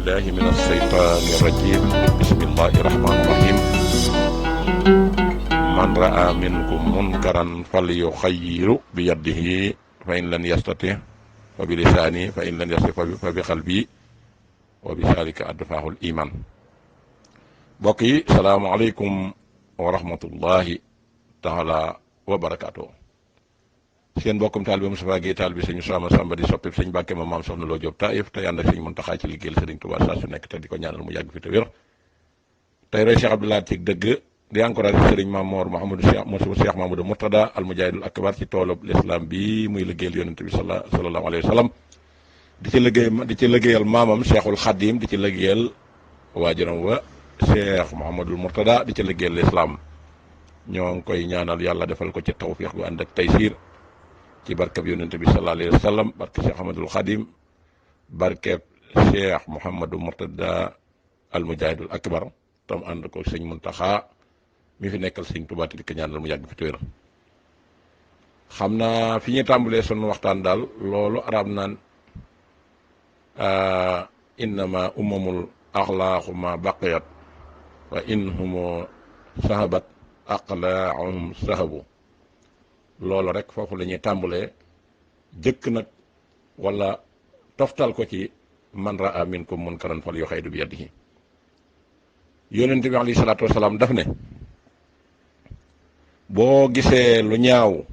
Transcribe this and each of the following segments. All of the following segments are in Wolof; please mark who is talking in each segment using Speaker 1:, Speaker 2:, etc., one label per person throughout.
Speaker 1: بالله من الشيطان الرجيم بسم الله الرحمن الرحيم من رأى منكم منكرا فليغيره بيده فإن لم يستطع فبلسانه فإن لم يستطع فبقلبه وبذلك أدفعه الإيمان. mbokk yi salaamaaleykum wa rahmatullahi taala wa barakaatu. seen mbokkum taal bi Moustapha Guèye taal bi sëñ Sama Samba di soppi sëñ Mbàkke ma maam soxna Loo Jóob Taïf tey ànd ak sëñ Muntaxa ci liggéeyal sëriñ Tuubaa saa su nekk te di ko ñaanal mu yàgg fi te wér. tey roy Cheikh Abdoulaye ci dëgg di encouragé sëriñ Maam Moor Mouhamadou Cheikh Mamadou Murtada al Mujaahidul Akbar ci toolub l'islam bi muy liggéeyal yonente bi sallallahu alayhi wa sallam di ci liggéeyal maamam Cheikhul Xadim di ci liggéeyal waajuram wa Cheikh Mouhamadul Murtada di ci liggéeyal l'islam. ñoo ngi koy ñaanal yàlla defal ko ci tawfiix gu ànd ak taysiir ci barkeb yonente bi sallallahu alayhi wa sallam barke Cheikh Ahmadul Xadim barkeb Cheikh Mouhamadou Murtada al Mujaahidul Akbar tam ànd ko sëñ Muntaxa mi fi nekkal sëñ Tuubaa di ko ñaanal mu yàgg fi téwér. xam naa fi ñuy tàmbalee sunu waxtaan daal loolu arab naan innama umamul axlaaqu ma baqiyat wa in humo sahabat aqlaahum sahabu. loolu rek foofu la ñuy tàmbalee jëkk nag wala toftal ko ci man raa minkum munkaran falyughayyirhu bi yadihi. yonent bi alayhi salaatu wasalaam daf ne boo gisee lu ñaaw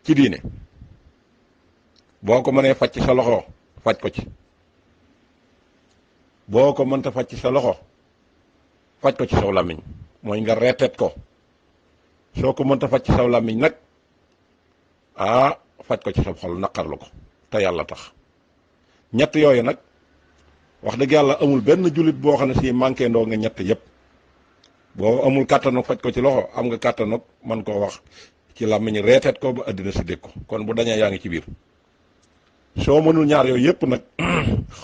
Speaker 1: ci diine boo ko mënee faj ci sa loxo faj ko ci, boo ko mënta faj ci sa loxo faj ko ci saw làmmiñ mooy nga reeteet ko. soo ko mënta faj ci saw làmmiñ nag faj ko ci sa xol naqarlu ko te yàlla tax. ñett yooyu nag wax dëgg yàlla amul benn jullit boo xam ne si manqué ndoo nga ñett yépp. boo amul kàttanu faj ko ci loxo am nga kàttanu man koo wax ci làmmiñ reeteet ko ba àddina si dégg ko kon bu dañee yaa ngi ci biir. soo mënul ñaar yooyu yépp nag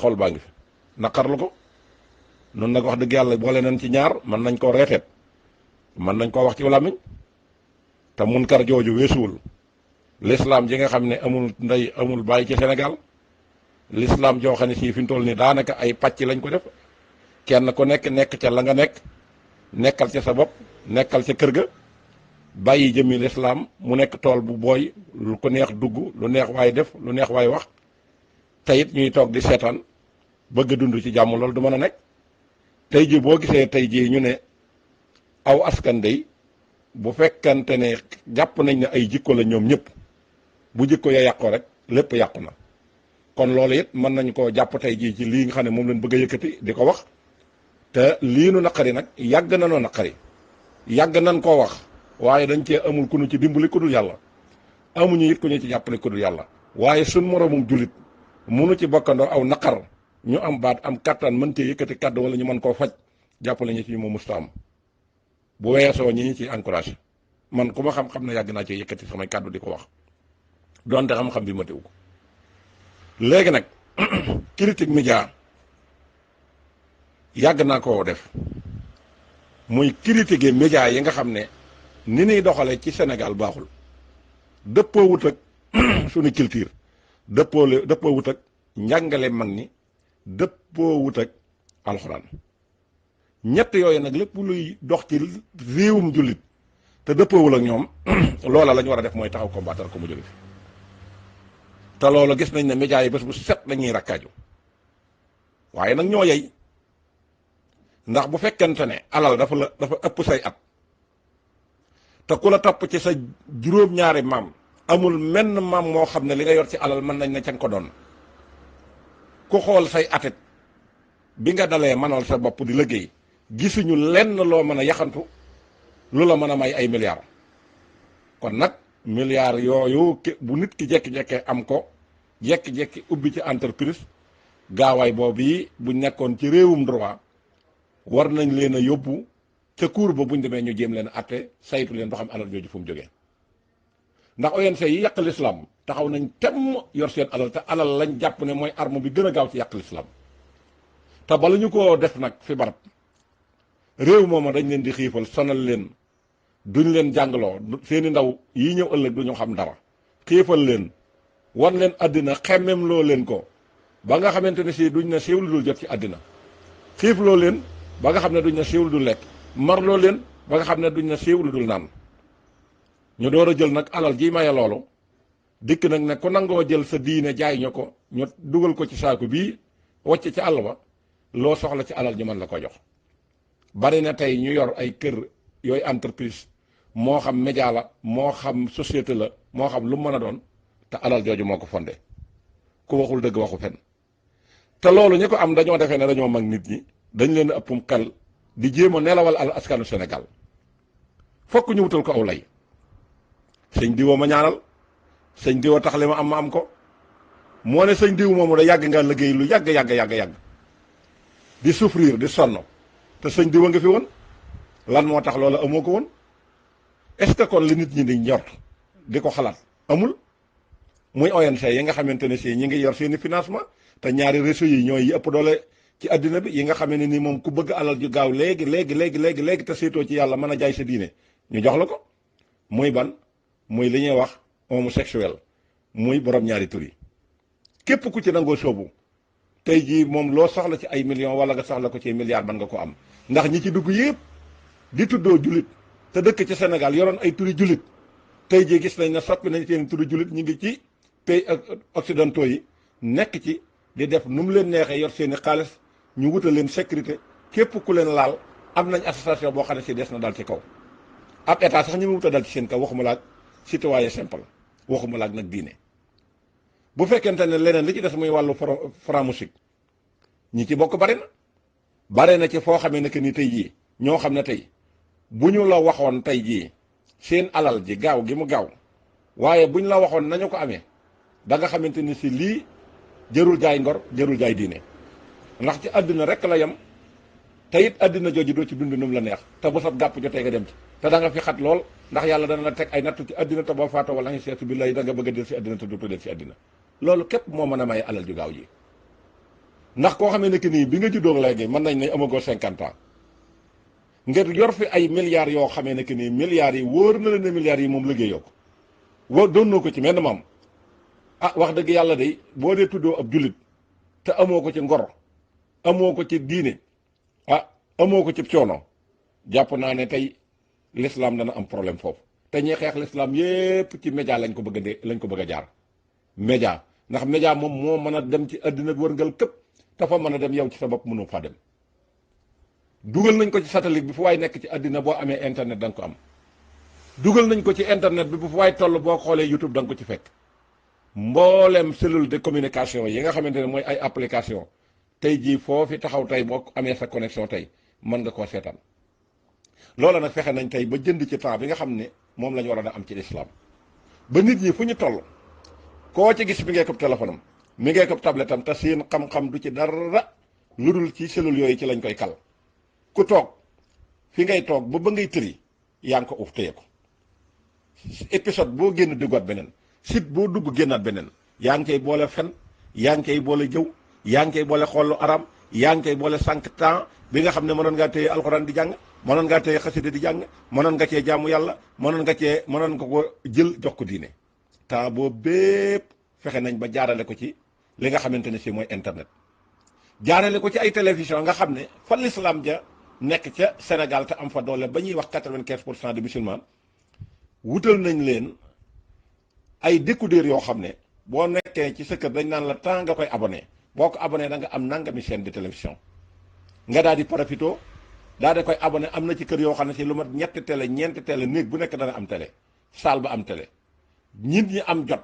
Speaker 1: xol baa ngi fi naqarlu ko. noonu nag wax dëgg yàlla boole nañ ci ñaar mën nañ koo reeteet mën nañ koo wax ci làmmiñ te munkar jooju weesuwul l'islam ji nga xam ne amul ndey amul bàyyi ci Sénégal. l'islam joo xam ne si fi mu toll nii daanaka ay pàcc lañ ko def kenn ku nekk ca la nga nekk nekkal ca sa bopp nekkal ca kër ga bàyyi jëmmi l'islam mu nekk tool bu booy lu ko neex dugg lu neex waay def lu neex waay wax te it ñuy toog di seetaan bëgg a dund ci jàmm loolu du mën a nekk. tey ji boo gisee tey jii ñu ne aw askan day bu fekkante ne jàpp nañ ne ay jikko la ñoom ñëpp bu jikko ya yàqoo rek lépp yàqu na. kon loolu it mën nañ koo jàpp tey jii ci lii nga xam ne moom lañ bëgg a yëkkati di ko wax te lii nu naqari nag yàgg na noo naqari yàgg nañ koo wax waaye dañ cee amul ku ñu ci dimbali ku dul yàlla amuñu it ku ñu ci jàppale ku dul yàlla waaye suñ moroomum jullit munu ci bokkandoo aw naqar ñu am baat am kattan mën cee yëkkati kàddu wala ñu mën koo faj jàppale ñu ci ñu ma musta am bu weesoo ñi ñu ciy encouragé man ku ma xam-xam ne yàgg naa ci yëkkati samay kàddu di ko wax donte xam-xam bi ma teew ko. léegi nag critique média yàgg naa koo def muy critiquer média yi nga xam ne ni ñuy doxale ci Sénégal baaxul dëppoo wut ak suñu culture dëppoo wut ak njàngale mag ni dëppoo wut ak alxuraan. ñett yooyu nag lépp luy dox ci réewum jullit te dëppoowul ak ñoom loola la ñu war a def mooy taxaw combattre ko mu jóge fi. te loolu gis nañ ne médias yi bés bu set lañuy rakkaaju waaye nag ñoo yey ndax bu fekkente ne alal dafa ëpp say at te ku la topp ci sa juróom-ñaari maam amul menn maam moo xam ne li nga yor ci alal mën nañ ne ca nga ko doon ku xool say atit bi nga dalee mënal sa bopp di liggéey gisuñu lenn loo mën a yaxantu lu la mën a may ay milliards. kon nag milliards yooyu bu nit ki jekki-jekkee am ko jekki-jekki ubbi ci entreprise gaawaay boobu yi buñ nekkoon ci réewum droit war nañ leen a yóbbu ca cour ba buñ demee ñu jéem leen atte saytu leen ba xam alal jooju fu mu jógee. ndax ONG yi yàq l'islam taxaw nañ temm yor seen alal te alal lañ jàpp ne mooy arme bi gën a gaaw ci yàq l'islam te bala ñu ko def nag fi barab réew mooma dañ leen di xiifal sonal leen duñ leen jàngaloo seeni ndaw yi ñëw ëllëg duñu xam dara xiifal leen wan leen àddina xemmem loo leen ko ba nga xamante ne si duñ na siiw lu dul jot ci àddina xiif loo leen ba nga xam ne duñ na siiw lu dul lekk mar loo leen ba nga xam ne duñ na siiw lu dul naan ñu door a jël nag alal ji maye loolu dikk nag ne ku nangoo jël sa diine jaay ñu ko ñu dugal ko ci saaku bii wacc ci àll ba loo soxla ci alal ji mën la ko jox bari na tey ñu yor ay kër yooyu entreprise moo xam média la moo xam société la moo xam lu mu mën a doon te alal jooju moo ko fondé ku waxul dëgg waxu fen te loolu ñi ko am dañoo defee ne dañoo mag nit ñi dañ leen a ëppum xel di jéem a nelawal al askanu Sénégal fokk ñu wutal ko aw lay sëñ diwa ma ñaanal sëñ diwa tax li ma am ko moo ne sëñ diw moomu da yàgg nga liggéey lu yàgg di souffrir di sonn te sëñ diwa nga fi woon lan moo tax loola amoo ko woon est-ce que kon li nit ñi di njort di ko xalaat amul muy ONG yi nga xamante ne si ñi ngi yor seeni financement te ñaari réseau yi ñooy yi ëpp doole ci àddina bi yi nga xamee ne ni moom ku bëgg alal ju gaaw léegi te seetoo ci yàlla mën a jaay sa diine ñu jox la ko muy ban muy li ñuy wax homosexuel muy borom ñaari tur yi képp ku ci nangoo soobu tey jii moom loo soxla ci ay millions wala nga soxla ko ci milliards man nga ko am ndax ñi ci dugg yëpp di tuddoo jullit te dëkk ci Sénégal yoroon ay turi jullit tey jii gis nañ ne soppi nañ seen turi jullit ñu ngi ci pays occidentaux yi nekk ci di def nu mu leen neexee yor seeni xaalis ñu wutal leen sécurité képp ku leen laal am nañ association boo xam ne si des na dal ci kaw ab état sax ñu mu wuta dal ci seen kaw waxuma laak citoyen simple waxuma laak nag diine bu fekkente ne leneen li ci des muy wàllu franc musique ñi ci bokk bare na ci foo xamee ne que ni tey jii ñoo xam ne tey bu ñu la waxoon tey jii seen alal ji gaaw gi mu gaaw waaye buñ la waxoon nañu ko amee da nga xamante ni si lii jërul jaay ngor jërul jaay diine ndax ci àddina rek la yem te it àddina jooju doo ci dund nu mu la neex te bu sab gàpp jotee nga dem ci te da nga fi xat lool ndax yàlla dana la teg ay nattu ci àddina te boo faatoo wala seetu bi lay da nga bëgg a del si àddina te dootoo del si àddina loolu képp moo mën a may alal ju gaaw ji ndax koo xamee ne que nii bi nga juddoo léegi mën nañ ne amagoo 50 ans ngir yor fi ay milliards yoo xamee ne que nii milliards yi wóor na la ne milliards yi moom liggéeyoo ko woo doonoo ko ci menn maam wax dëgg yàlla day boo dee tuddoo ab jullit te amoo ko ci ngor amoo ko ci diine amoo ko ci coono jàpp naa ne tey l'islam dana am problème foofu te ñi xeex l'islam yépp ci média lañ ko bëgg a jaar média ndax média moom moo mën a dem ci àddina wërngal këpp te fa mën a dem yow ci sa bopp mënu fa dem dugal nañ ko ci satellite bi fu waay nekk ci àddina boo amee internet da nga ko am dugal nañ ko ci internet bi bu fu waay toll boo xoolee YouTube da nga ko ci fekk mboolem cellule de communication yi nga xamante ne mooy ay application tey jii foofi taxaw tey boo amee sa connexion tey mën nga koo seetaan loola nag fexe nañ tey ba jënd ci temps bi nga xam ne moom la ñu waroon a am ci lislaam ba nit ñi fu ñu toll koo ci gis mi ngee ko téléphone am mi ngee ko tablette am te seen xam-xam du ci dara lu dul ci cellule yooyu ci lañ koy kal ku toog fi ngay toog ba ngay tëri yaa ngi ko uf téye ko épisode boo génn duggaat beneen site boo dugg génnaat beneen yaa ngi koy boole fen yaa ngi koy boole jëw yaa ngi koy boole xoolu aram yaa ngi koy boole sànq temps bi nga xam ne mënoon ngaa téye alxuraan di jàng mënoon ngaa téye xasida di jàng mënoon nga cee jaamu yàlla mënoon nga ko jël jox ko diine temps boobu bépp fexe nañ ba jaarale ko ci li nga xamante ne si mooy internet jaarale ko ci ay télévision nga xam ne fa l'islam ja nekk ca Sénégal te am fa doole ba ñuy wax 95% de musulmans wutal nañ leen ay décodeurs yoo xam ne boo nekkee ci sa kër dañ naan la temps nga koy abonné boo ko abonné da nga am nangami chaîne de télévision nga daal di profito daal di koy abonné am na ci kër yoo xam ne si lu mat ñetti télé ñeenti télé néeg bu nekk dana am télé salle ba am télé nit ñi am jot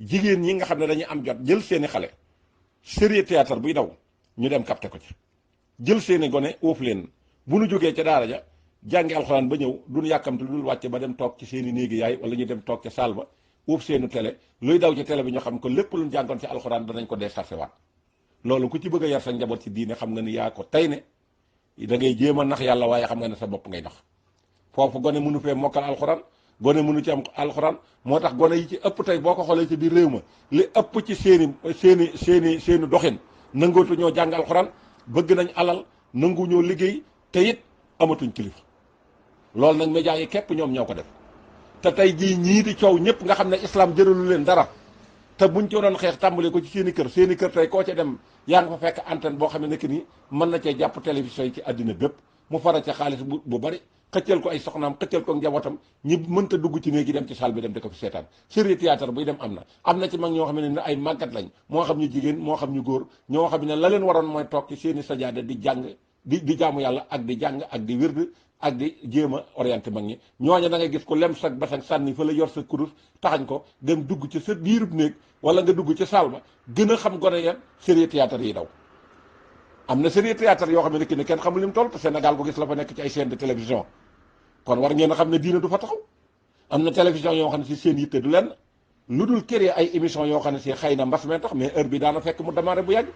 Speaker 1: jigéen ñi nga xam ne dañuy am jot jël seeni xale série théâtre buy daw ñu dem capté ko ci jël seeni gone uuf leen bu nu jógee ca daara ja jàngi alxuraan ba ñëw duñ yàkkamte lu dul wàcce ba dem toog ci seeni néegi yaay wala ñu dem toog ca salle ba uuf seenu télé luy daw ci télé bi ñu xam ko lépp luñ jàngoon ci alxuraan danañ ko déchargé waat loolu ku ci bëgg a yar sa njaboot ci diine xam nga ni yaa ko tey ne da ngay jéem a nax yàlla waaye xam nga ne sa bopp ngay nax foofu gone mënu fee mokkal alxuraan gone mënu ci am alxuraan moo tax gone yi ci ëpp tey boo ko xoolee ci biir réew ma li ëpp ci seeni doxin nangootu ñoo jàng alxuraan bëgg nañ alal nangu ñoo liggéey te it amatuñ kilifa loolu nag médias yi képp ñoom ñoo ko def te tey jii ñii di coow ñëpp nga xam ne islam jëralu leen dara te buñ ci doon xeex tàmbale ko ci seen i kër tey koo ca dem yaa nga fa fekk antenne boo xam ne nekk nii mën na cee jàpp télévision yi ci àddina bépp mu fara ca xaalis bu bari xëccal ko ay soxnaam xëccal ko njabootam ñi mënta dugg ci néegi dem ci salle bi dem di ko fi seetaan série théâtre buy dem am na ci mag ñoo xam ne ay màggat lañ moo xam ñu jigéen moo xam ñu góor ñoo xam ne la leen waroon mooy toog ci seeni sajaada di jàng di jaamu yàlla ak di jàng ak di wird ak di jéem a orienté mag ñi ñooña da ngay gis ko lem sa basang sànni fa la yor sa kurus taxañ ko dem dugg ci sa biirub néeg wala nga dugg ci salle ba gën a xam gone ya série théâtre yi daw am na série théâtre yoo xam ne ki ne kenn xamul lim toll te Sénégal ko gis la fa nekk ci ay chaîne de télévision kon war ngeen a xam ne diina du fa taxaw am na télévision yoo xam ne si seen yitte du lenn lu dul créer ay émission yoo xam ne si xëy na mbas mee tax mais heure bi daana fekk mu démarré bu yàgg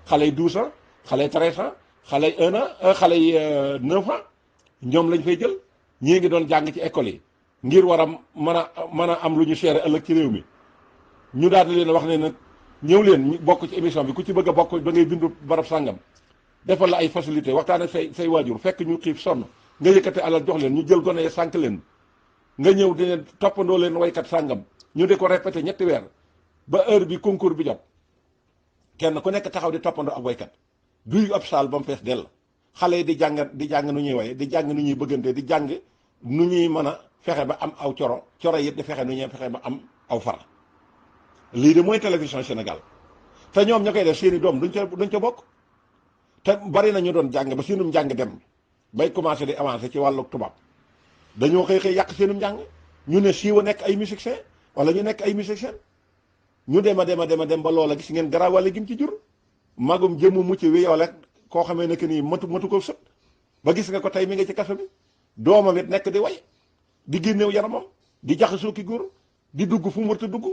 Speaker 1: xale yi 12 ans xale yi 13 ans xale yi 1 an xale yi 9 ans ñoom lañ fay jël ñii ngi doon jàng ci école yi ngir war a mën a am lu ñu seere ëllëg ci réew mi ñu daal di leen wax ne nag ñëw leen bokk ci émission bi ku ci bëgg a bokk da ngay bindu barab sàngam defal la ay facilité waxtaan ak say waajur fekk ñu xiif sonn nga yëkkate alal jox leen ñu jël gone yi sànq leen nga ñëw di leen toppandoo leen waykat sàngam ñu di ko répété ñetti weer ba heure bi concours bi jot kenn ku nekk taxaw di toppandoo ak waykat duy ab saal ba mu fees dell xale yi di jàng nu ñuy waye di jàng nu ñuy bëggante di jàng nu ñuy mën a fexe ba am aw coro it di fexe nu ñuy fexe ba am aw far lii de mooy télévision Sénégal te ñoom ña koy def seeni doom duñ ca bokk te bari na ñu doon jàng ba seenum njàng dem bay commencé di avancé ci wàllu tubaab dañoo xëy yàq seenum njàng ñu ne siiwa nekk ay musicien wala ñu nekk ay musicien ñu dem a dem ba loola gis ngeen garawale gi mu ci jur magum jëmu mucc wi yoole koo xamee ne que nii matu ko sët ba gis nga ko tey mi nga ci kaso bi doomam it nekk di way di génnew yaramam di jaxasoo ki góor di dugg fu mu warta dugg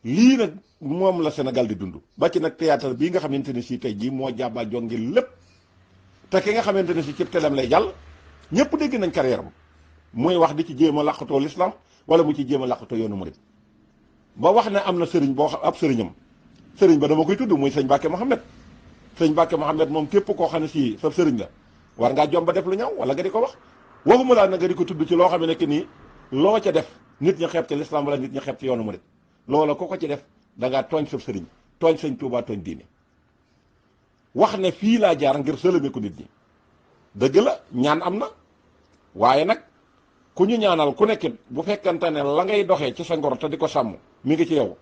Speaker 1: lii nag moom la Sénégal di dund ba ci nag théâtre bii nga xamante ne si tey jii moo jàbbaa jongi lépp te ki nga xamante ne si cib telem lay jàll ñëpp dégg nañ carrière am muy wax di ci jéem a làqatoo l'islam wala mu ci jéem a làqatoo yoonu murid ba wax ne am na sëriñ boo xam ab sëriñam sëriñ ba dama koy tudd muy sëñ Mbacke Mohamed sëñ Mbacke Mohamed moom képp koo xam ne si sa sëriñ la war ngaa jom ba def lu ñaw wala nga di ko wax waxuma laa na nga di ko tudd ci loo xam ne que nii loo ca def nit ñi xeeb ci l'islam wala nit ñi xeeb ci yoonu murid loola ko ci def da ngaa tooñ sa sëriñ tooñ sëñ Tuubaa tooñ diine wax ne fii laa jaar ngir sëlëme ko nit ñi dëgg la ñaan am na waaye nag ku ñu ñaanal ku nekkit bu fekkante ne la ngay doxee ci sa ngor te di ko sàmm mi ngi ci yow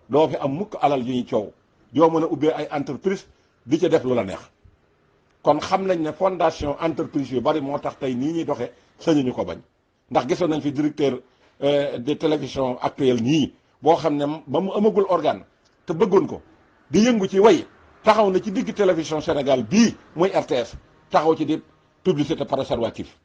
Speaker 1: doo fi am mukk alal yu ñu coow joo mën a ubbee ay entreprise di ca def lu la neex kon xam nañ ne fondation entreprise yu bari moo tax tey nii ñuy doxee sañuñu ko bañ ndax gisoon nañ fi directeur de télévision actuelle nii boo xam ne ba mu amagul organe te bëggoon ko di yëngu ci way taxaw na ci digg télévision Sénégal bii muy RTS taxaw ci di publicité préservatif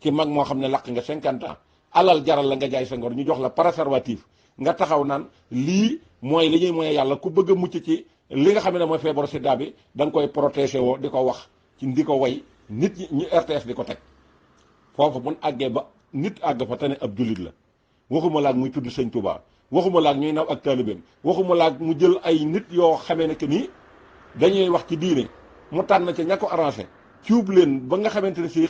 Speaker 1: ci mag moo xam ne laq nga 50 ans alal jaral la nga jaay sa ngor ñu jox la préservatif nga taxaw naan lii mooy li ñuy mooy yàlla ku bëgg a mucc ci li nga xam ne mooy feebaru sida bi da nga koy protéger woo di ko wax ci di ko way nit ñi RTS di ko teg foofu mun àggee ba nit àgg fa te ne ab jullit la waxuma laag muy tudd sëñ Touba waxuma laag ñuy naw ak taalibeem waxuma laag mu jël ay nit yoo xamee ne que nii dañuy wax ci diine mu tànn ca ña ko arrangé cuub leen ba nga xamante ne si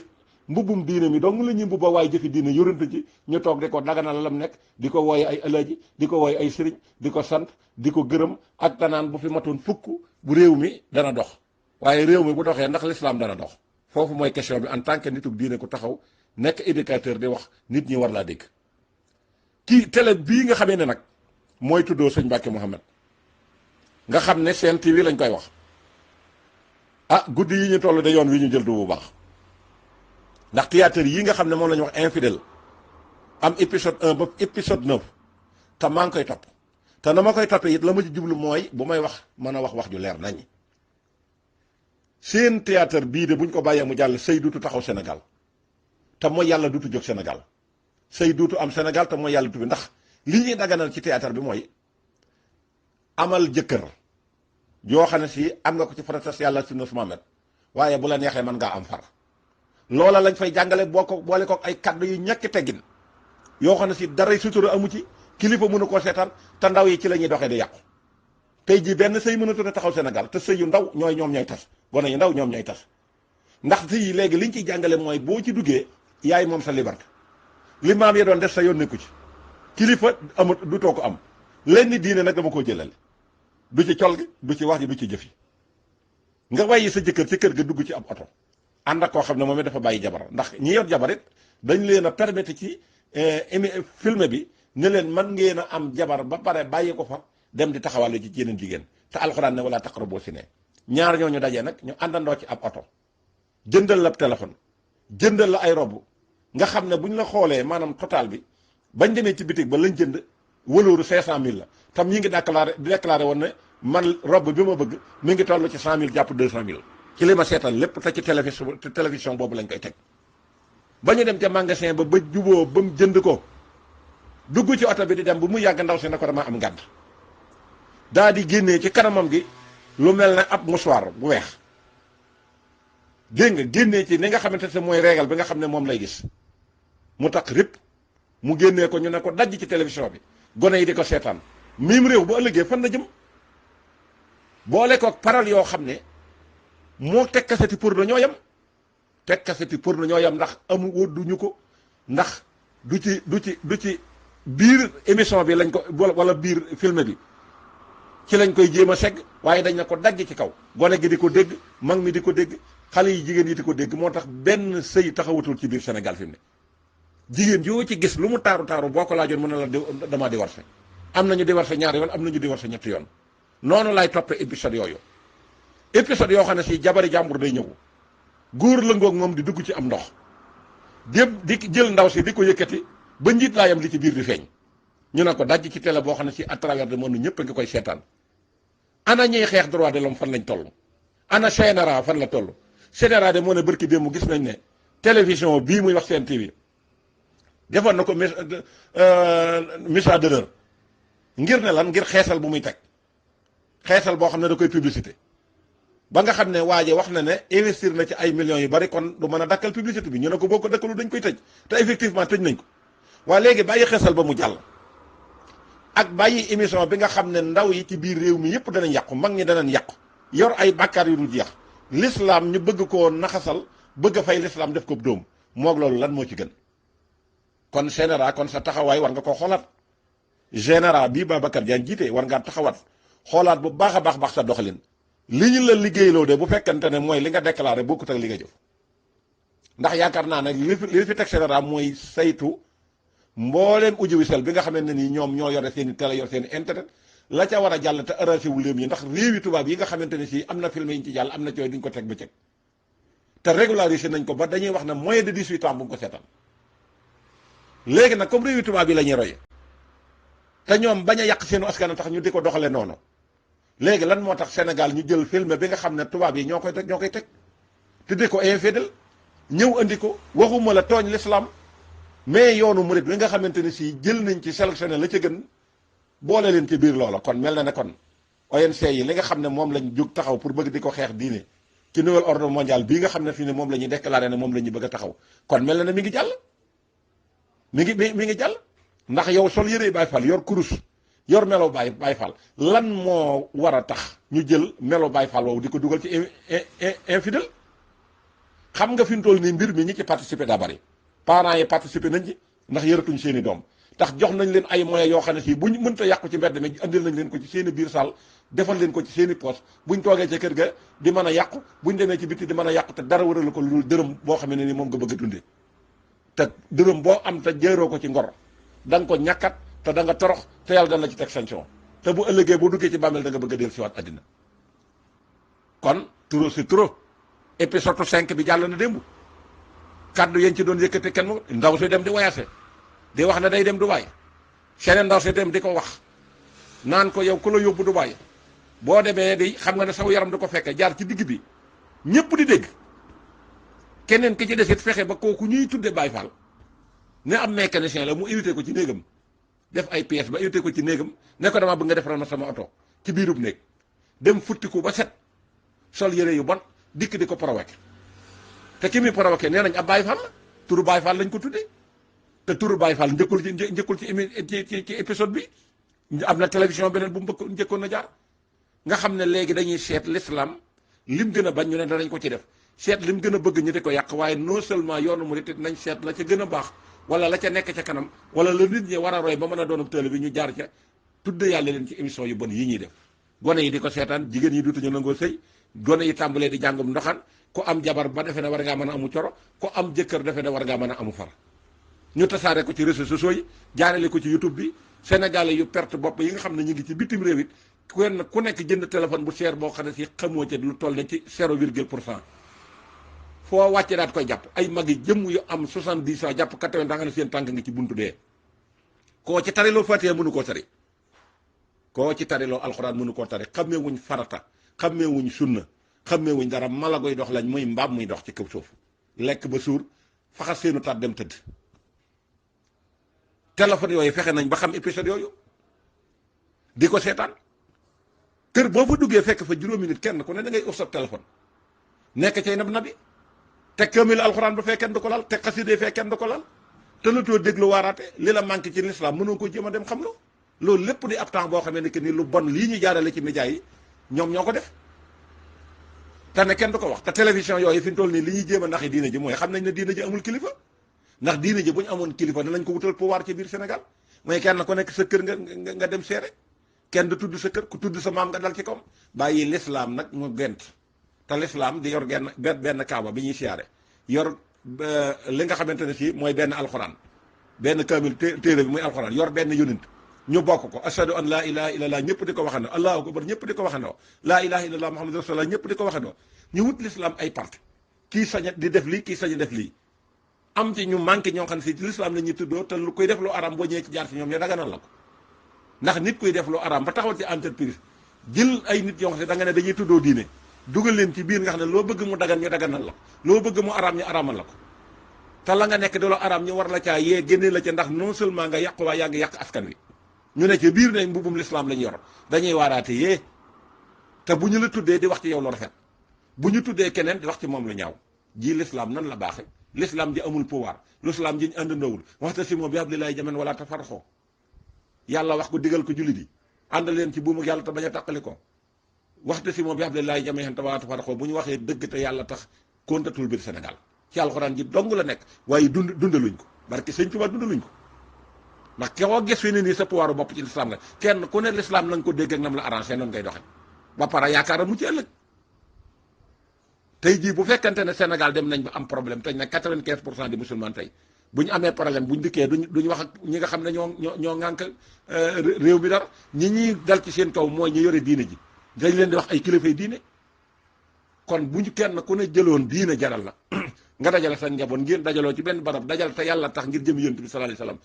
Speaker 1: mbubbum diine mi dong la ñuy mbubba waaye jëfi diine yorante ci ñu toog di ko daganal lam nekk di ko wooye ay alaaji di ko wooye ay sëriñ di ko sant di ko gërëm ak danaan bu fi matoon fukk bu réew mi dana dox waaye réew mi bu doxee ndax l'islam dana dox foofu mooy question bi en tant que nitug diine ku taxaw nekk éducateur di wax nit ñi war laa dégg kii télé bii nga xamee ne nag mooy tuddoo sëñ Mbacke Mohamed nga xam ne Sen TV lañ koy wax ah guddi yi ñu toll de yoon wi ñu jël du bu baax ndax théâtre yi nga xam ne moom la ñu wax infidèle am épisode 1 ba épisode 9 te maa ngi koy topp te na ma koy toppee it la ma ci jublu mooy bu may wax mën a wax ju leer nañ seen théâtre bii de buñ ko bàyyee mu jàll sëy duutu taxaw Sénégal te mooy yàlla duutu jóg Sénégal sëy duutu am Sénégal te mooy yàlla tubi ndax li ñuy daganal ci théâtre bi mooy amal jëkkër yoo xam ne si am nga ko ci faratas yàlla sunna Muhammad waaye bu la neexee mën ngaa am far loola lañ fay jàngale boo ko boole ko ay kaddu yu ñàkk teggin yoo xam ne si dara sutura amu ci kilifa mënu koo seetaan te ndaw yi ci la ñuy doxee di yàqu tey jii benn sëy mënatu na taxaw Sénégal te sëy yu ndaw ñoom ñooy tas gone yu ndaw ñoom ñooy tas ndax sëy yi léegi liñ ciy jàngale mooy boo ci duggee yaay moom sa liberté li maam ya doon def sa yoon nekku ci kilifa amut du too ko am lenn diine nag dama koo jëlale du ci col gi du ci wax ji du ci jëf yi nga wàyyi sa jëkkër ci kër ga dugg ci ab oto ànd ak koo xam ne moom it dafa bàyyi jabar ndax ñi yor jabar it dañ leen a permettre ci film bi ne leen man ngeen a am jabar ba pare bàyyi ko fa dem di taxawàllu ci yeneen jigéen te alxuraan ne wala taqrabu zina ñaar ñooñu dajee nag ñu àndandoo ci ab oto jëndal la téléphone jëndal la ay robb nga xam ne bu ñu la xoolee maanaam total bi bañ demee ci bitig ba lañ jënd wëlooru 500000 la tam ñi ngi déclaré woon ne man robb bi ma bëgg mi ngi toll ci 100000 jàpp 200000 ci li ma seetal lépp te ci télévision boobu lañ koy teg ba ñu dem ca magasin ba juboo ba mu jënd ko dugg ci oto bi di dem bu mu yàgg ndaw si ne ko dama am ngàdd daa di génnee ci kanamam gi lu mel ne ab mouchoir bu weex dégg nga génnee ci ni nga xamante ne mooy régal bi nga xam ne moom lay gis mu tax rip mu génnee ko ñu ne ko dajj ci télévision bi gone yi di ko seetaan miim réew bu ëllëgee fan na jëm boole ko paral yoo xam ne moo teg kaseti pour na ñoo yem teg kaseti pour na ñoo yem ndax amu wódduñu ko ndax du ci biir émission bi lañ ko wala biir film bi ci lañ koy jéem a segg waaye dañ na ko dagg ci kaw gone gi di ko dégg mag mi di ko dégg xale yi jigéen yi di ko dégg moo tax benn sëy taxawatul ci biir Sénégal fi mu ne jigéen yoo ci gis lu mu taaru taaru boo ko laajoon mën na la damaa divorcé am nañu divorcé ñaari yoon am nañu divorcé ñetti yoon noonu laay toppee épisode yooyu épisode yoo xam ne si jabari jàmbur day ñëw góor la ngoog moom di dugg ci am ndox di jël ndaw si di ko yëkkati ba njiit laayam li ci biir di feeñ ñu ne ko dajj ci télé boo xam ne si à travers le monde ñëpp a ngi koy seetaan ana ñuy xeex droit de l'homme fan lañ toll ana CNRA fan la toll CNRA de moo ne bërki démb gis nañ ne télévision bii muy wax seen TV defoon na ko mise d'honneur ngir ne lan ngir xeesal bu muy teg xeesal boo xam ne da koy publicité ba nga xam ne waaje wax na ne investir na ci ay millions yu bari kon du mën a dakkal publicité bi ñu ne ko boo ko dakkalu dañ koy tëj te effectivement tëj nañ ko waaye léegi bàyyi xeesal ba mu jàll ak bàyyi émission bi nga xam ne ndaw yi ci biir réew mi yëpp danañ yàqu mag ñi danañ yàqu yor ay bàkkaar yu dul jeex l'islam ñu bëgg koo naxasal bëgg a fay l'islam def ko dóom moog loolu lan moo ci gën kon général kon sa taxawaay war nga koo xoolaat général bii Babacar Diagne jiite war ngaa taxawaat xoolaat bu baax a baax sa doxalin li ñu la liggéeyloo de bu fekkante ne mooy li nga déclaré bokkut ak li nga jëf ndax yaakaar naa nag li fi teg général mooy saytu mbooleem audiovisuel bi nga xamante ne nii ñoom ñoo yore seen i télé yor seen i internet la ca war a jàll te arrangé wu leen yi ndax réewi tubaab yi nga xamante ne si am na film yi ñu ci jàll am na cooy duñ ko teg bëccëg te régularisé nañ ko ba dañuy wax ne moins de 18 ans bu mu ko seetaan léegi nag comme réewi tubaab yi la ñuy roye te ñoom bañ a yàq seenu askan tax ñu di ko doxale noonu léegi lan moo tax Sénégal ñu jël film bi nga xam ne tubaab yi ñoo koy teg te di ko infidèle ñëw andi ko waxuma la tooñ l'islam mais yoonu murid bi nga xamante ne si jël nañ ci sélectionné la ca gën boole leen ci biir loola kon mel na ne kon ONC yi li nga xam ne moom lañ jóg taxaw pour bëgg di ko xeex diine ci nouvel ordre mondial bii nga xam ne fii ne moom la ñuy déclaré ne moom la ñuy bëgg a taxaw kon mel na ne mi ngi jàll mi ngi jàll ndax yow sol yërey Baay Faal yor kurus yor melo Baay Faal lan moo war a tax ñu jël melo Baay Faal woowu di ko dugal ci infidèle xam nga fi mu toll nii mbir mi ñi ci participer daa bari parents yi participer nañ ci ndax yëratuñ seen i doom tax jox nañ leen ay moyens yoo xam ne si buñ mënta yàqu ci mbedd mi andil nañ leen ko ci seen i biir saal defal leen ko ci seen i poos buñ toogee ca kër ga di mën a yàqu buñ demee ci bitti di mën a yàqu te dara waralu ko lu dërëm boo xam ne ni moom nga bëgg a dundee te dërëm boo am te jëroo ko ci ngor da nga ko ñàkkat te da nga torox te yàlla dana la ci teg sanction te bu ëllëgee boo duggee ci bàmmeel da nga bëgg a dellu siwaat àddina kon trop c'est trop épisode 5 bi jàll na démb kaddu yéen ci doon yëkkate kenn mu ndaw si dem di voyagé di wax ne day dem Dubaay seneen ndaw si dem di ko wax naan ko yow ku la yóbbu Dubaay boo demee di xam nga ne saw yaram du ko fekkee jaar ci digg bi ñëpp di dégg keneen ki ci desit fexe ba kooku ñuy tudde Baay Faal ne am mécanicien la mu invité ko ci néegam def ay pièces ba invité ko ci néegam ne ko dama bëgg nga defaral ma sama oto ci biirub néeg dem futtiku ba set sol yére yu bon dikk di ko provoqué te ki muy provoqué nee nañ ab Baay Faal la turu Baay Faal lañ ko tuddee te turu Baay Faal njëkkul ci épisode bi am na télévision beneen bu mu njëkkoon na jaar nga xam ne léegi dañuy seet l'islam lim gën a bañ ñu ne danañ ko ci def seet lim gën a bëgg ñu di ko yàq waaye non seulement yoonu mu it nañ seet la ca gën a baax wala la ca nekk ca kanam wala la nit ñi war a roy ba mën a doon télé bi ñu jaar ca tudde yàlla leen ci émission yu bon yi ñuy def gone yi di ko seetaan jigéen yi dutuñu nangoo sëy gone yi tàmbalee di jàngum ndoxaan ku am jabar ba defe ne war ngaa mën a amu coro ku am jëkkër defe ne war ngaa mën a amu far ñu tasaare ko ci réseaux sociaux yi jaarale ko ci YouTube bi sénégalais yu perte bopp yi nga xam ne ñu ngi ci bitim réew it ku nekk jënd téléphone bu cher boo xam ne si xamoo ca lu toll ne ci 0,% foo wàcce daat koy jàpp ay mag yi jëmm yu am 70 ans jàpp 80 ans nga ne seen tànk ngi ci buntu dee koo ci tariloo Fatiha mënu koo tari koo ci tariloo alxuraan mënu koo tari xammee wuñ farata xammee wuñ sunna xammee wuñ dara malagoy dox lañ muy mbaam muy dox ci kaw suuf lekk ba suur faxas seenu taat dem tëdd téléphone yooyu fexe nañ ba xam épisode yooyu di ko seetaan kër boo fa duggee fekk fa juróomi nit kenn ku ne da ngay uf sa téléphone nekk cay nabi te kamil alxuraan ba fee kenn du ko lal te xaside fee kenn du ko lal te lu too déglu waaraate li la manqué ci l'islam mënoo ko jéem a dem xam lo loolu lépp di ab temps boo xamee ne que ni lu bon lii ñu jaarale ci média yi ñoom ñoo ko def te ne kenn du ko wax te télévision yooyu fi mu toll nii li ñuy jéem a naxi diina ji mooy xam nañ ne diina ji amul kilifa ndax diina ji bu ñu amoon kilifa danañ ko wutal pouvoir ci biir Sénégal mooy kenn ku nekk sa kër nga dem seere kenn du tudd sa kër ku tudd sa maam nga dal ci kawam bàyyi l'islam nag mu gent te l'islam di yor benn kaaba bi ñuy siyaare yor li nga xamante ne si mooy benn alxuraan benn kaamil téere bi muy alxuraan yor benn yonent ñu bokk ko ashadu an laa ilaha illallah ñëpp di ko waxandoo allahu akbar ñëpp di ko waxandoo laa ilaha illallah muhammadu rasulullah ñëpp di ko waxandoo ñu wut l'islam ay parti kii sañ di def lii kii sañ def lii am ci ñu manqué ñoo xam ne si l'islam la ñuy tuddoo te lu koy def lu aram boo ñëwee ci jaar ci ñoom ñu daganal la ko ndax nit kuy def lu aram ba taxawal ci entreprise jël ay nit yoo xam ne da nga ne dañuy tuddoo diine dugal leen ci biir nga xam ne loo bëgg mu dagan ñu daganal la loo bëgg mu aram ñu aramal la ko te la nga nekk da loo aram ñu war la caa yee génnee la ca ndax non seulement nga yàqu waa yaa ngi yàq askan wi ñu ne ci biir ne mbubum l'islam la ñu yor dañuy waaraate yee te bu ñu la tuddee di wax ci yow lu rafet bu ñu tuddee keneen di wax ci moom lu ñaaw ji l'islam nan la baaxe l'islam ji amul pouvoir l'islam ji ñu àndandoowul waxta si moom bi hablillahi jamii'an wala tafarraqu yàlla wax ko digal ko jullit yi ànd leen ci buumu yàlla te bañ a tàqali ko waxta si moom bi hablillahi jamii'an wala tafarraqu bu ñu waxee dëgg te yàlla tax kontatul biir Sénégal ci alxuraan ji dong la nekk waaye dundaluñ ko barke sëñ Tuubaa dundaluñ ko ndax koo gis fi ne nii sa pouvoir bopp ci l'islam la kenn ku ne l'islam na nga ko dégg ak nam la arrangé noonu ngay doxe ba pare yaakaar mu ci ëllëg tey jii bu fekkante ne Sénégal dem nañ ba am problème tey nag 95% des musulmans tey bu ñu amee problème bu ñu dikkee duñu wax ak ñi nga xam ne ñoo ŋànk réew mi dara ñi dal ci seen kaw mooy ñu yore diine ji dañ leen di wax ay kilifay diine kon bu ñu kenn ku ne jëloon diine jaral la nga dajale sa njaboot ngeen dajaloo ci benn barab dajal te yàlla tax ngir jëm yonent bi sallallahu alayhi wasallam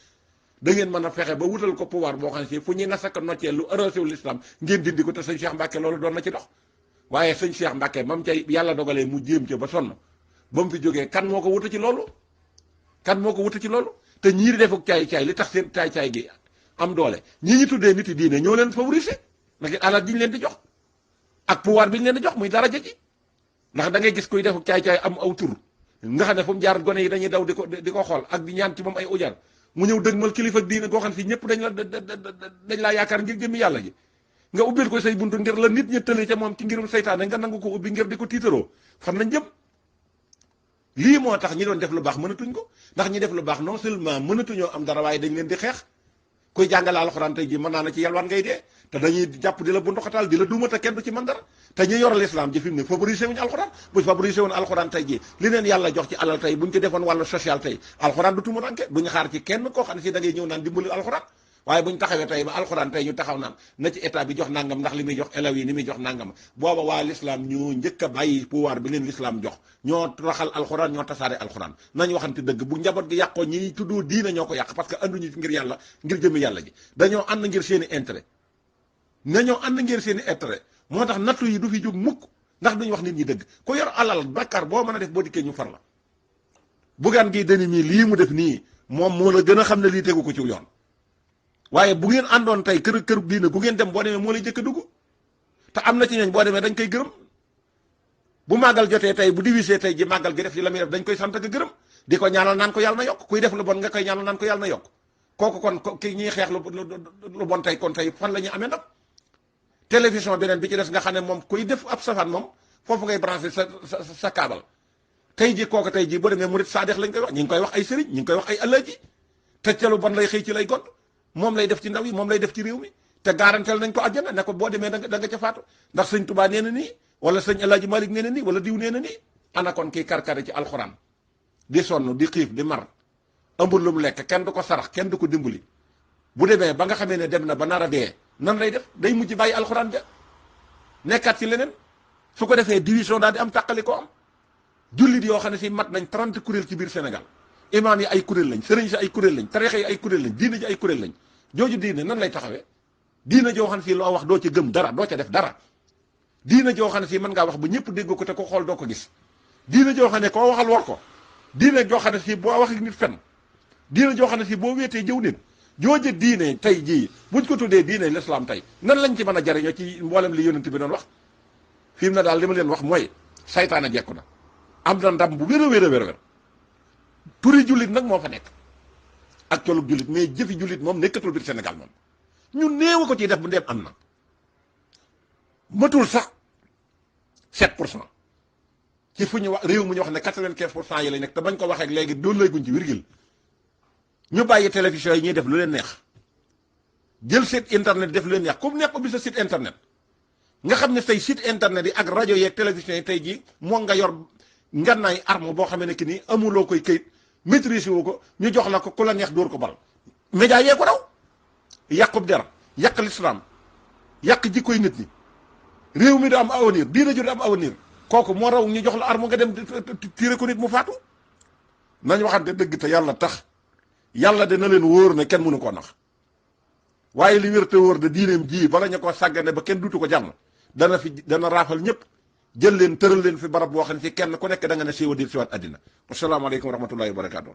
Speaker 1: da ngeen mën a fexe ba wutal ko pouvoir boo xam ne si fu ñuy nasaka noccee lu arrosé wu l'islam ngeen dindi ko te sëñ Cheikh Mbacke loolu doon na ci dox waaye sëñ Cheikh Mbacke mam cay yàlla dogalee mu jéem ca ba sonn ba mu fi jógee kan moo ko wuta ci loolu te ñii di defuk caay-caay li tax seen caay-caay gi am doole ñii ñu tuddee nit yi diine ñoo leen favoriser ndax alal ji ñu leen di jox ak pouvoir bi ñu leen di jox muy daraja ji ndax da ngay gis kuy defuk caay-caay am aw tur nga xam ne fu mu jaar gone yi dañuy daw di ko xool ak di ñaan ci moom ay ujar mu ñëw dëgmal kilifa diine goo xam ne si ñëpp dañ laa yaakaar ngir jëmmi yàlla ji nga ubbil ko say buntu ngir la nit ñi tële ca moom ci ngirum seytaane nga nangu ko ubbi ngir di ko tiitaroo fan lañ jëm lii moo tax ñi doon def lu baax mënatuñ ko ndax ñi def lu baax non seulement mënatuñoo am dara waaye dañ leen di xeex kuy jàngale alxuraan tey ji mën naa na ci yalwaan ngay dee te dañuy jàpp di la buntu xataal di la duuma te kenn du ci mën dara te ñu yor l'islam ji fi mu ne favorisé wuñu alxuraan bu favorisé woon alxuraan tey ji li leen yàlla jox ci alal tey buñ ci defoon wàllu social tey alxuraan du tumuranke duñu xaar ci kenn koo xam ne si da ngay ñëw naan dimbali alxuraan waaye buñ taxawee tey ba alxuraan tey ñu taxaw naan na ci état bi jox nangam ndax li muy jox élèves yi ni muy jox nangam booba waa l'islam ñoo njëkk a bàyyi pouvoir bi leen l'islam jox ñoo raxal alxuraan ñoo tasaare alxuraan nañ waxante dëgg bu njaboot gi yàqoo ñi tuddoo diina ñoo ko yàq parce que anduñu ngir yàlla ngir jëmi yàlla ji dañoo ànd ngir seeni intérêt nañoo ànd ngir seeni intérêt moo tax nattu yi du fi jóg mukk ndax duñu wax nit ñi dëgg ku yor alal bakkar boo mën a def boo dikkee ñu far la Bougane Gueye Dany mii lii mu def nii moom moo la gën a xam ne lii tegu ko ci yoon waaye bu ngeen àndoon tey kër diine bu ngeen dem boo demee moo lay jëkk a dugg te am na ci ñooñ boo demee dañ koy gërëm bu màggal jotee tey bu divisé tey ji màggal gi def ci la muy def dañ koy sant ak gërëm di ko ñaanal naan ko yàlla na yokk kuy def lu bon nga koy ñaanal naan ko yàlla na yokk kooku kon ki ñuy xeex lu bon tey kon tey fan la ñuy amee ndam télévision beneen bi ci des nga xam ne moom kuy def ab safaan moom foofu ngay branché sa kaabal tey ji kooku tey ji boo demee murit saadex lañ koy wax ñi ngi koy wax ay sëriñ ñi ngi koy wax ay alaaji te ca lu bon lay xëy ci lay gont moom lay def ci ndaw yi moom lay def ci réew mi te garantel nañ ko àjjana ne ko boo demee da nga ca faatu ndax sëñ Tuubaa nee na nii wala sëñ El Hadj Malick nee na nii wala diw nee na nii. ana kon kii karkare ci alxuraan di sonn di xiif di mar amul lu mu lekk kenn du ko sarax kenn du ko dimbali bu demee ba nga xamee ne dem na ba nar a dee nan lay def day mujj bàyyi alxuraan ja nekkaat ci leneen su ko defee division daal di am tàqali ko am jullit yoo xam ne si mat nañ 30 kuréel ci biir Sénégal imaam yi ay kuréel lañ sëriñ si ay kuréel lañ tarixa yi ay kuréel lañ diina ji ay kuréel lañ jooju diine nan lay taxawee diina joo xam ne si loo wax doo ca gëm dara doo ca def dara diina joo xam ne si mën ngaa wax ba ñëpp dégg ko te ko xool doo ko gis diina joo xam ne koo waxal war ko diina joo xam ne si boo wax ak nit fen diina joo xam ne si boo wéetee jëw nit jooje diine tey jii buñ ko tuddee diine l'islam tey nan lañ ci mën a jariñoo ci mboolem li yonent bi doon wax fi mu ne daal li ma leen wax mooy saytaane jekku na am na ndam bu wér a wér a wér turi jullit nag moo fa nekk ak colug jullit mais jëfi jullit moom nekkatul biir Sénégal moom ñu néew ko ciy def bu ndeem am na matul sax 7% ci fu ñu wax réew mu ñu wax ne 95% yi lay nekk te bañ ko waxee léegi doon lay guñ ci virgule ñu bàyyi télévision yi ñuy def lu leen neex jël site internet def lu leen neex comme nekk bi sa site internet nga xam ne tey site internet yi ak rajo yeeg télévision yi tey jii moo nga yor ngannaay arme boo xamee ne ki nii amuloo koy këyit maîtriser woo ko ñu jox la ko ku la neex dóor ko bal média yee ko daw yàqub der yàq l'islam yàq jikkoy nit ñi réew mi du am avenir diina ju du am avenir kooku moo raw ñu jox la arme nga dem tiire ko nit mu faatu nañ waxante dëgg te yàlla tax yàlla dina leen wóor ne kenn mënu koo nax waaye li wér te wóor de diineem ji bala ñu ko sàggane ba kenn dutu ko jàmm dana raafal ñëpp jël leen tëral leen fi barab boo xam ne ci kenn ku nekk da nga ne siiwa dir siwaat àddina asalaamaaleykum wa rahmatullahi wa barakaatu